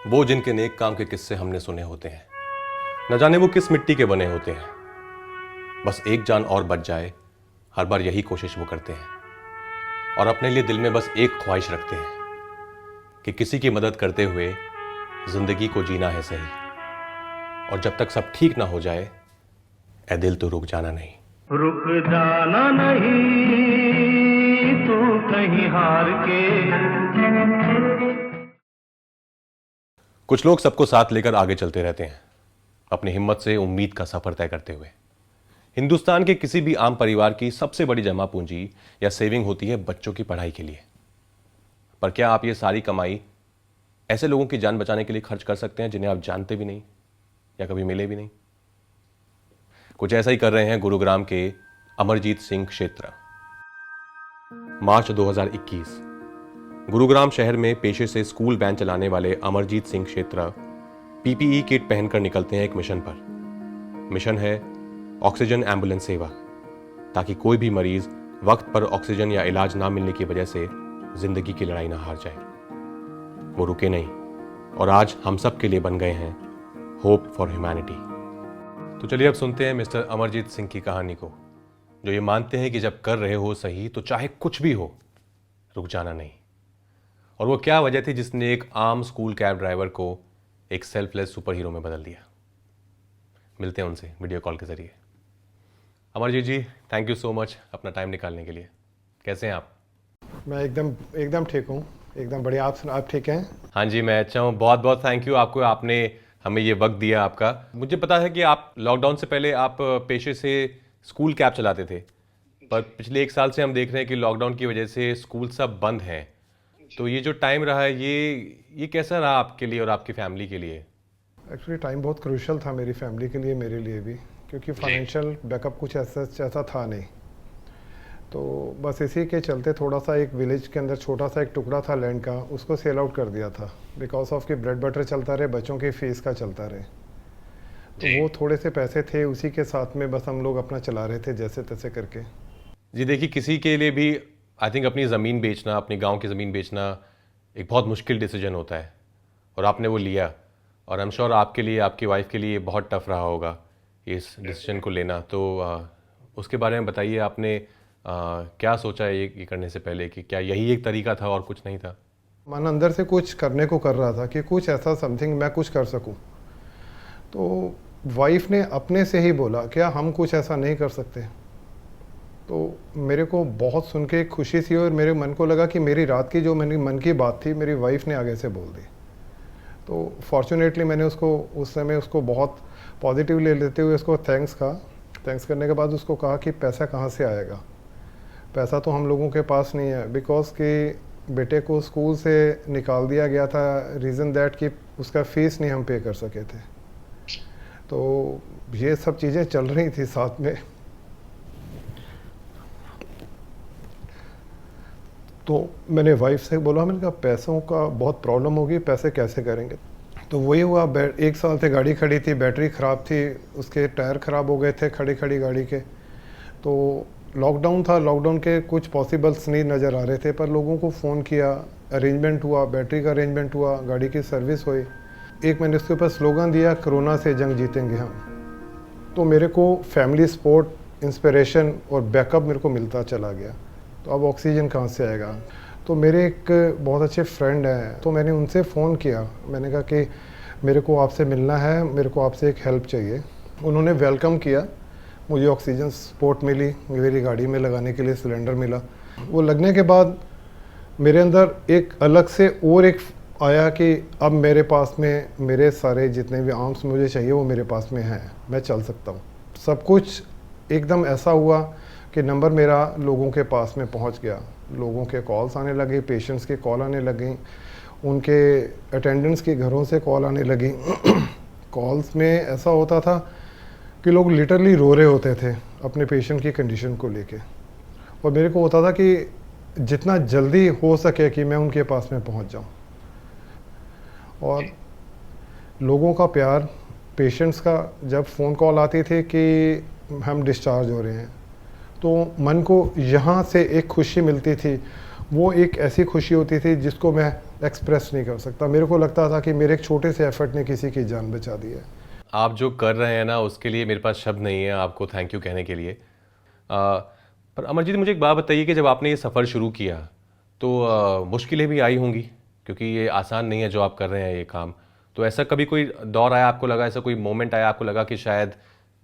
वो जिनके नेक काम के किस्से हमने सुने होते हैं, न जाने वो किस मिट्टी के बने होते हैं। बस एक जान और बच जाए, हर बार यही कोशिश वो करते हैं। और अपने लिए दिल में बस एक ख्वाहिश रखते हैं कि किसी की मदद करते हुए जिंदगी को जीना है सही। और जब तक सब ठीक ना हो जाए, ए दिल तो रुक जाना नहीं। रुक जाना नहीं, तू कहीं हार के। कुछ लोग सबको साथ लेकर आगे चलते रहते हैं, अपनी हिम्मत से उम्मीद का सफर तय करते हुए। हिंदुस्तान के किसी भी आम परिवार की सबसे बड़ी जमा पूंजी या सेविंग होती है बच्चों की पढ़ाई के लिए। पर क्या आप ये सारी कमाई ऐसे लोगों की जान बचाने के लिए खर्च कर सकते हैं जिन्हें आप जानते भी नहीं या कभी मिले भी नहीं? कुछ ऐसा ही कर रहे हैं गुरुग्राम के अमरजीत सिंह क्षेत्र। मार्च 2021, गुरुग्राम शहर में पेशे से स्कूल वैन चलाने वाले अमरजीत सिंह क्षेत्र पीपीई किट पहनकर निकलते हैं एक मिशन पर। मिशन है ऑक्सीजन एम्बुलेंस सेवा, ताकि कोई भी मरीज वक्त पर ऑक्सीजन या इलाज ना मिलने की वजह से जिंदगी की लड़ाई ना हार जाए। वो रुके नहीं और आज हम सब के लिए बन गए हैं होप फॉर ह्यूमैनिटी। तो चलिए अब सुनते हैं मिस्टर अमरजीत सिंह की कहानी को, जो ये मानते हैं कि जब कर रहे हो सही तो चाहे कुछ भी हो, रुक जाना नहीं। और वो क्या वजह थी जिसने एक आम स्कूल कैब ड्राइवर को एक सेल्फलेस सुपर हीरो में बदल दिया। मिलते हैं उनसे वीडियो कॉल के जरिए। अमरजीत जी, थैंक यू सो मच अपना टाइम निकालने के लिए। कैसे हैं आप? मैं एकदम ठीक हूँ, एकदम बढ़िया। आप ठीक हैं? हाँ जी, मैं अच्छा हूँ। बहुत बहुत थैंक यू आपको, आपने हमें ये वक्त दिया आपका। मुझे पता है कि आप लॉकडाउन से पहले आप पेशे से स्कूल कैब चलाते थे, पर पिछले एक साल से हम देख रहे हैं कि लॉकडाउन की वजह से स्कूल सब बंद हैं। तो ये जो टाइम रहा है, ये कैसा रहा आपके लिए और आपकी फैमिली के लिए? एक्चुअली टाइम बहुत क्रूशियल था मेरी फैमिली के लिए, मेरे लिए भी, क्योंकि फाइनेंशियल बैकअप कुछ ऐसा था नहीं। तो बस इसी के चलते थोड़ा सा एक विलेज के अंदर छोटा सा एक टुकड़ा था लैंड का, उसको सेल आउट कर दिया था। बिकॉज ऑफ कि ब्रेड बटर चलता रहे, बच्चों की फीस का चलता रहे। तो वो थोड़े से पैसे थे, उसी के साथ में बस हम लोग अपना चला रहे थे जैसे तैसे करके। जी देखिए, किसी के लिए भी आई थिंक अपनी ज़मीन बेचना, अपनी गांव की ज़मीन बेचना एक बहुत मुश्किल डिसीजन होता है, और आपने वो लिया। और आई एम श्योर आपके लिए, आपकी वाइफ के लिए बहुत टफ रहा होगा इस डिसीजन को लेना। तो उसके बारे में बताइए, आपने क्या सोचा है ये करने से पहले, कि क्या यही एक तरीका था और कुछ नहीं था? मन अंदर से कुछ करने को कर रहा था कि कुछ ऐसा समथिंग मैं कुछ कर सकूं। तो वाइफ ने अपने से ही बोला क्या हम कुछ ऐसा नहीं कर सकते। तो मेरे को बहुत सुन के खुशी सी, और मेरे मन को लगा कि मेरी रात की जो मेरी मन की बात थी, मेरी वाइफ ने आगे से बोल दी। तो फॉर्चुनेटली मैंने उसको उस समय उसको बहुत पॉजिटिव ले लेते हुए उसको थैंक्स करने के बाद उसको कहा कि पैसा कहाँ से आएगा। पैसा तो हम लोगों के पास नहीं है, बिकॉज कि बेटे को स्कूल से निकाल दिया गया था, रीज़न दैट कि उसका फीस नहीं हम पे कर सके थे। तो ये सब चीज़ें चल रही थी साथ में। तो मैंने वाइफ से बोला, मैंने कहा पैसों का बहुत प्रॉब्लम होगी, पैसे कैसे करेंगे। तो वही हुआ, एक साल से गाड़ी खड़ी थी, बैटरी ख़राब थी, उसके टायर ख़राब हो गए थे खड़ी खड़ी गाड़ी के। तो लॉकडाउन था, लॉकडाउन के कुछ पॉसिबल्स नहीं नज़र आ रहे थे, पर लोगों को फ़ोन किया, अरेंजमेंट हुआ, बैटरी का अरेंजमेंट हुआ, गाड़ी की सर्विस हुई। एक मैंने उसके ऊपर स्लोगन दिया, कोरोना से जंग जीतेंगे हम। तो मेरे को फैमिली सपोर्ट, इंस्पिरेशन और बैकअप मेरे को मिलता चला गया। तो अब ऑक्सीजन कहाँ से आएगा। तो मेरे एक बहुत अच्छे फ्रेंड हैं, तो मैंने उनसे फ़ोन किया, मैंने कहा कि मेरे को आपसे मिलना है, मेरे को आपसे एक हेल्प चाहिए। उन्होंने वेलकम किया, मुझे ऑक्सीजन सपोर्ट मिली, मेरी गाड़ी में लगाने के लिए सिलेंडर मिला। वो लगने के बाद मेरे अंदर एक अलग से और एक आया कि अब मेरे पास में मेरे सारे जितने भी आर्म्स मुझे चाहिए वो मेरे पास में हैं, मैं चल सकता हूँ। सब कुछ एकदम ऐसा हुआ कि नंबर मेरा लोगों के पास में पहुँच गया, लोगों के कॉल्स आने लगे, पेशेंट्स के कॉल आने लगे, उनके अटेंडेंट्स के घरों से कॉल आने लगी। कॉल्स में ऐसा होता था कि लोग लिटरली रो रहे होते थे अपने पेशेंट की कंडीशन को लेके, और मेरे को होता था कि जितना जल्दी हो सके कि मैं उनके पास में पहुंच जाऊं। और लोगों का प्यार, पेशेंट्स का जब फ़ोन कॉल आती थी कि हम डिस्चार्ज हो रहे हैं, तो मन को यहाँ से एक खुशी मिलती थी, वो एक ऐसी खुशी होती थी जिसको मैं एक्सप्रेस नहीं कर सकता। मेरे को लगता था कि मेरे एक छोटे से एफर्ट ने किसी की जान बचा दी है। आप जो कर रहे हैं ना, उसके लिए मेरे पास शब्द नहीं है आपको थैंक यू कहने के लिए। पर अमरजीत, मुझे एक बात बताइए कि जब आपने ये सफ़र शुरू किया तो मुश्किलें भी आई होंगी, क्योंकि ये आसान नहीं है जो आप कर रहे हैं ये काम। तो ऐसा कभी कोई दौर आया, आपको लगा, ऐसा कोई मोमेंट आया आपको लगा कि शायद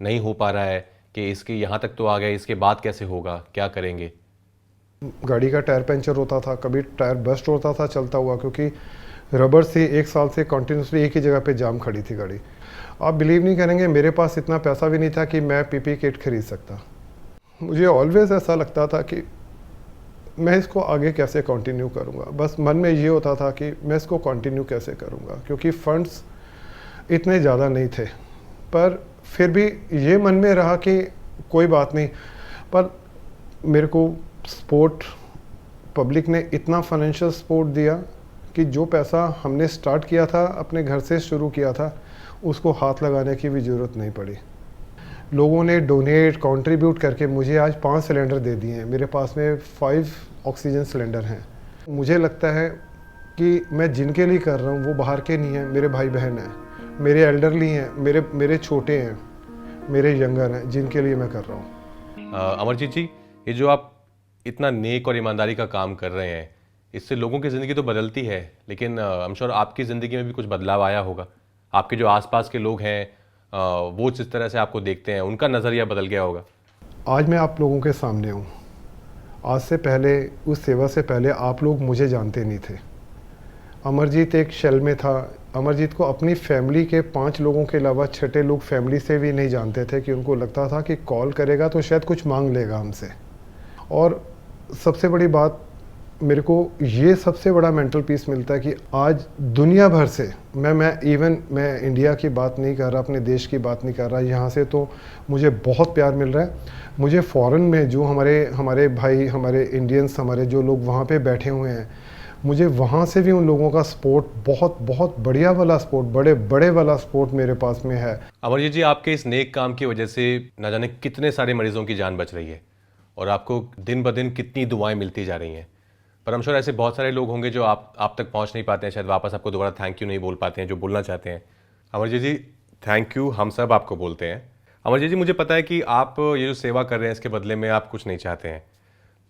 नहीं हो पा रहा है, कि इसके यहाँ तक तो आ गए, इसके बाद कैसे होगा, क्या करेंगे? गाड़ी का टायर पंचर होता था, कभी टायर बस्ट होता था चलता हुआ, क्योंकि रबर से 1 साल से कंटिन्यूसली एक ही जगह पे जाम खड़ी थी गाड़ी। आप बिलीव नहीं करेंगे, मेरे पास इतना पैसा भी नहीं था कि मैं पीपी किट खरीद सकता। मुझे ऑलवेज ऐसा लगता था कि मैं इसको आगे कैसे कंटिन्यू करूँगा। बस मन में ये होता था कि मैं इसको कंटिन्यू कैसे करूँगा, क्योंकि फंड्स इतने ज़्यादा नहीं थे। पर फिर भी ये मन में रहा कि कोई बात नहीं। पर मेरे को सपोर्ट, पब्लिक ने इतना फाइनेंशियल सपोर्ट दिया कि जो पैसा हमने स्टार्ट किया था, अपने घर से शुरू किया था, उसको हाथ लगाने की भी ज़रूरत नहीं पड़ी। लोगों ने डोनेट, कंट्रीब्यूट करके मुझे आज 5 सिलेंडर दे दिए हैं। मेरे पास में 5 ऑक्सीजन सिलेंडर हैं। मुझे लगता है कि मैं जिनके लिए कर रहा हूँ वो बाहर के नहीं हैं, मेरे भाई बहन हैं, मेरे एल्डरली हैं, मेरे छोटे हैं, मेरे यंगर हैं, जिनके लिए मैं कर रहा हूँ। अमरजीत जी, ये जो आप इतना नेक और ईमानदारी का काम कर रहे हैं, इससे लोगों की ज़िंदगी तो बदलती है, लेकिन आई एम श्योर आपकी ज़िंदगी में भी कुछ बदलाव आया होगा। आपके जो आसपास के लोग हैं वो जिस तरह से आपको देखते हैं, उनका नज़रिया बदल गया होगा। आज मैं आप लोगों के सामने हूँ। आज से पहले, उस सेवा से पहले आप लोग मुझे जानते नहीं थे। अमरजीत एक शेल में था। अमरजीत को अपनी फैमिली के 5 लोगों के अलावा छठे लोग फैमिली से भी नहीं जानते थे, कि उनको लगता था कि कॉल करेगा तो शायद कुछ मांग लेगा हमसे। और सबसे बड़ी बात, मेरे को ये सबसे बड़ा मेंटल पीस मिलता है कि आज दुनिया भर से, मैं इंडिया की बात नहीं कर रहा, अपने देश की बात नहीं कर रहा, यहाँ से तो मुझे बहुत प्यार मिल रहा है। मुझे फ़ॉरेन में जो हमारे भाई, हमारे इंडियंस, हमारे जो लोग वहाँ पे बैठे हुए हैं, मुझे वहाँ से भी उन लोगों का सपोर्ट, बहुत बहुत बढ़िया वाला सपोर्ट, बड़े वाला सपोर्ट मेरे पास में है। अमरजीत जी, आपके इस नेक काम की वजह से न जाने कितने सारे मरीजों की जान बच रही है, और आपको दिन ब दिन कितनी दुआएं मिलती जा रही हैं। पर हम श्योर ऐसे बहुत सारे लोग होंगे जो आप तक पहुंच नहीं पाते हैं, शायद वापस आपको दोबारा थैंक यू नहीं बोल पाते हैं जो बोलना चाहते हैं। अमरजीत जी, थैंक यू हम सब आपको बोलते हैं। अमरजीत जी, मुझे पता है कि आप ये जो सेवा कर रहे हैं इसके बदले में आप कुछ नहीं चाहते हैं,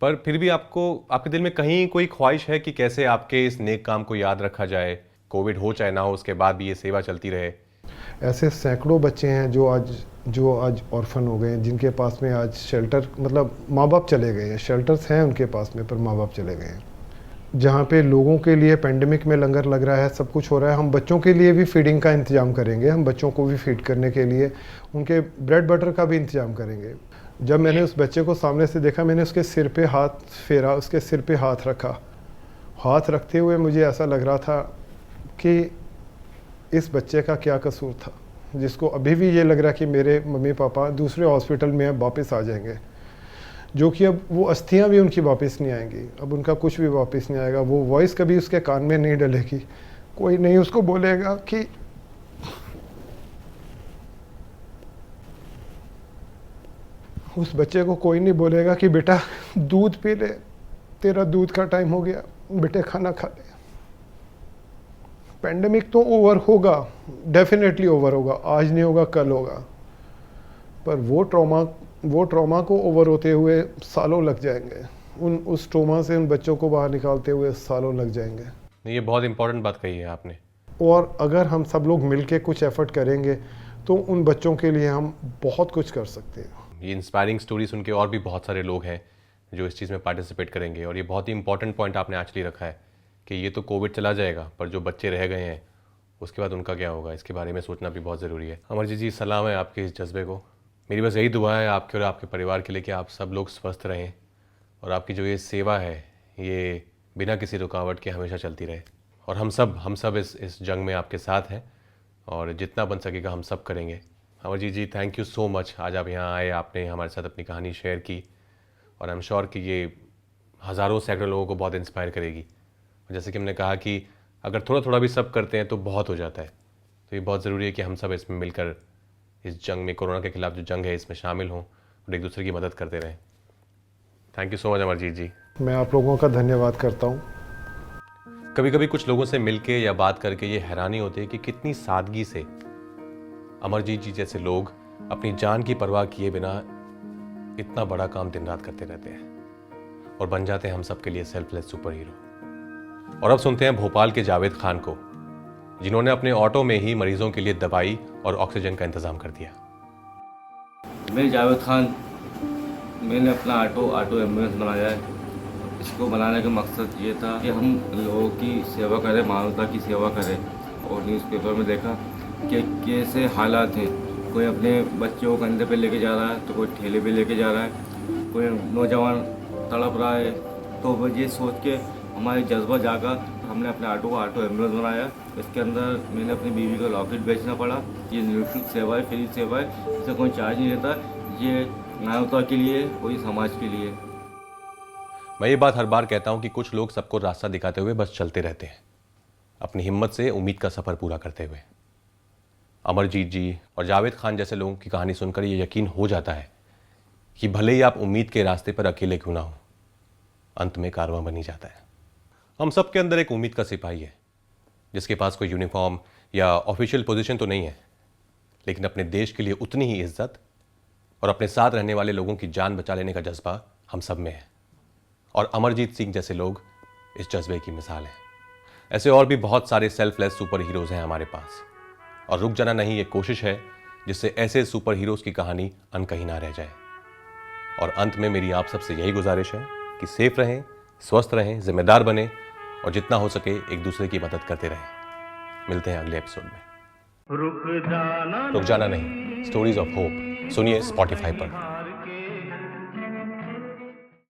पर फिर भी आपके दिल में कहीं कोई ख्वाहिश है कि कैसे आपके इस नेक काम को याद रखा जाए, कोविड हो चाहे ना हो, उसके बाद भी ये सेवा चलती रहे। ऐसे सैकड़ों बच्चे हैं जो आज ऑर्फन हो गए हैं, जिनके पास में आज शेल्टर, मतलब माँ बाप चले गए हैं। शेल्टर्स हैं उनके पास में, पर माँ बाप चले गए हैं। जहाँ पे लोगों के लिए पेंडेमिक में लंगर लग रहा है, सब कुछ हो रहा है, हम बच्चों के लिए भी फीडिंग का इंतज़ाम करेंगे। हम बच्चों को भी फीड करने के लिए उनके ब्रेड बटर का भी इंतज़ाम करेंगे। जब मैंने उस बच्चे को सामने से देखा, मैंने उसके सिर पे हाथ फेरा, उसके सिर पे हाथ रखा। हाथ रखते हुए मुझे ऐसा लग रहा था कि इस बच्चे का क्या कसूर था, जिसको अभी भी ये लग रहा है कि मेरे मम्मी पापा दूसरे हॉस्पिटल में अब वापस आ जाएंगे, जो कि अब वो अस्थियां भी उनकी वापस नहीं आएंगी, अब उनका कुछ भी वापस नहीं आएगा। वो वॉइस कभी उसके कान में नहीं डलेगी, कोई नहीं उसको बोलेगा कि उस बच्चे को कोई नहीं बोलेगा कि बेटा दूध पी ले, तेरा दूध का टाइम हो गया, बेटे खाना खा ले। पेंडेमिक तो ओवर होगा, डेफिनेटली ओवर होगा, आज नहीं होगा कल होगा, पर वो ट्रॉमा को ओवर होते हुए सालों लग जाएंगे। उस ट्रॉमा से उन बच्चों को बाहर निकालते हुए सालों लग जाएंगे। ये बहुत इंपॉर्टेंट बात कही है आपने। और अगर हम सब लोग मिलके कुछ एफर्ट करेंगे तो उन बच्चों के लिए हम बहुत कुछ कर सकते हैं। ये इंस्पायरिंग स्टोरी सुन के और भी बहुत सारे लोग हैं जो इस चीज़ में पार्टिसिपेट करेंगे। और ये बहुत ही इंपॉर्टेंट पॉइंट आपने एक्चुअली रखा है कि ये तो कोविड चला जाएगा, पर जो बच्चे रह गए हैं उसके बाद उनका क्या होगा, इसके बारे में सोचना भी बहुत ज़रूरी है। अमरजीत जी, सलाम है आपके इस जज्बे को। मेरी बस यही दुआ है आपके और आपके परिवार के लिए कि आप सब लोग स्वस्थ रहें और आपकी जो ये सेवा है ये बिना किसी रुकावट के हमेशा चलती रहे। और हम सब इस जंग में आपके साथ हैं और जितना बन सकेगा हम सब करेंगे। अमरजीत जी, थैंक यू सो मच। आज आप यहाँ आए, आपने हमारे साथ अपनी कहानी शेयर की और आई एम श्योर कि ये हज़ारों सैकड़ों लोगों को बहुत इंस्पायर करेगी। और जैसे कि हमने कहा कि अगर थोड़ा थोड़ा भी सब करते हैं तो बहुत हो जाता है। तो ये बहुत ज़रूरी है कि हम सब इसमें मिलकर इस जंग में, कोरोना के खिलाफ जो जंग है, इसमें शामिल हों और एक दूसरे की मदद करते रहें। Thank you so much Amarjeet ji. मैं आप लोगों का धन्यवाद करता हूँ। कभी कभी कुछ लोगों से मिलके या बात करके ये हैरानी होती है कि कितनी सादगी से अमरजीत जी जैसे लोग अपनी जान की परवाह किए बिना इतना बड़ा काम दिन रात करते रहते हैं और बन जाते हैं हम सबके लिए सेल्फलेस सुपर हीरो। और अब सुनते हैं भोपाल के जावेद खान को, जिन्होंने अपने ऑटो में ही मरीजों के लिए दवाई और ऑक्सीजन का इंतजाम कर दिया। मैं जावेद खान, मैंने अपना ऑटो एम्बुलेंस बनाया है। इसको बनाने का मकसद ये था कि हम लोगों की सेवा करें, मानवता की सेवा करें। और न्यूज़पेपर में देखा कि कैसे हालात हैं, कोई अपने बच्चों को कंधे पे लेके जा रहा है तो कोई ठेले पे लेके जा रहा है, कोई नौजवान तड़प रहा है। तो ये सोच के हमारे जज्बा जागा, हमने अपने ऑटो एम्बुलेंस बनाया। इसके अंदर मैंने अपनी बीवी को लॉकेट बेचना पड़ा। ये निःशुल्क सेवा है, फ्री सेवा है, इससे कोई चार्ज नहीं लेता। ये मानवता के लिए, कोई समाज के लिए। मैं ये बात हर बार कहता हूं कि कुछ लोग सबको रास्ता दिखाते हुए बस चलते रहते हैं, अपनी हिम्मत से उम्मीद का सफर पूरा करते हुए। अमरजीत जी और जावेद खान जैसे लोगों की कहानी सुनकर ये यकीन हो जाता है कि भले ही आप उम्मीद के रास्ते पर अकेले क्यों ना हो, अंत में कारवां बनी जाता है। हम सब के अंदर एक उम्मीद का सिपाही है, जिसके पास कोई यूनिफॉर्म या ऑफिशियल पोजीशन तो नहीं है, लेकिन अपने देश के लिए उतनी ही इज्जत और अपने साथ रहने वाले लोगों की जान बचा लेने का जज्बा हम सब में है। और अमरजीत सिंह जैसे लोग इस जज्बे की मिसाल हैं। ऐसे और भी बहुत सारे सेल्फलेस सुपर हीरोज हैं हमारे पास, और रुक जाना नहीं ये कोशिश है जिससे ऐसे सुपर हीरोज की कहानी अनकही ना रह जाए। और अंत में मेरी आप सबसे यही गुजारिश है कि सेफ रहें, स्वस्थ रहें, जिम्मेदार बने और जितना हो सके एक दूसरे की मदद करते रहें। मिलते हैं अगले एपिसोड में। रुक जाना नहीं, स्टोरीज ऑफ होप सुनिए स्पॉटिफाई पर।